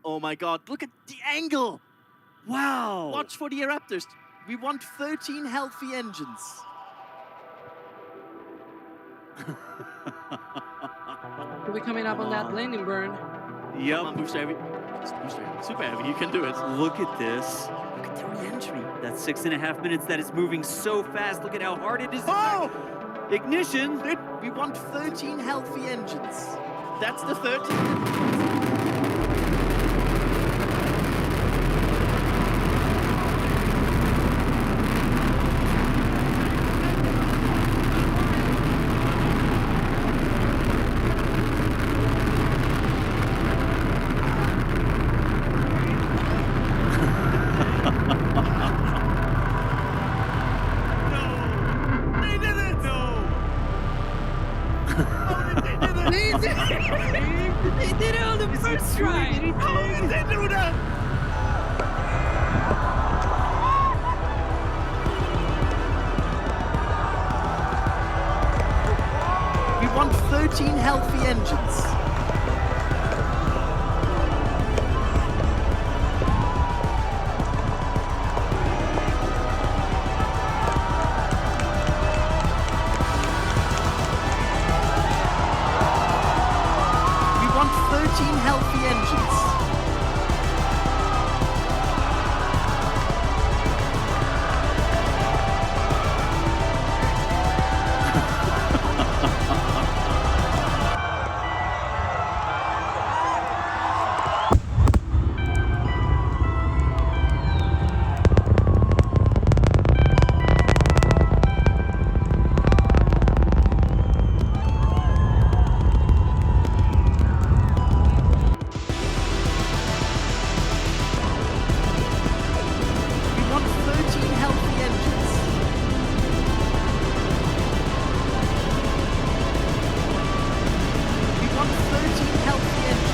Oh my God, look at the angle. Wow. Watch for the eruptors. We want 13 healthy engines. We'll be coming up on that landing burn. Come Yep. on, booster heavy. Just booster heavy. Super heavy, you can do it. Look at this. Look at the re-entry. That's 6.5 minutes. That is moving so fast. Look at how hard it is. Oh! Ignition. Dude, we want 13 healthy engines. That's the 13. They did it on the first try. How did they do that? We want 13 healthy engines. We want 13 healthy engines. We want 13 healthy engines. We want 13 healthy engines.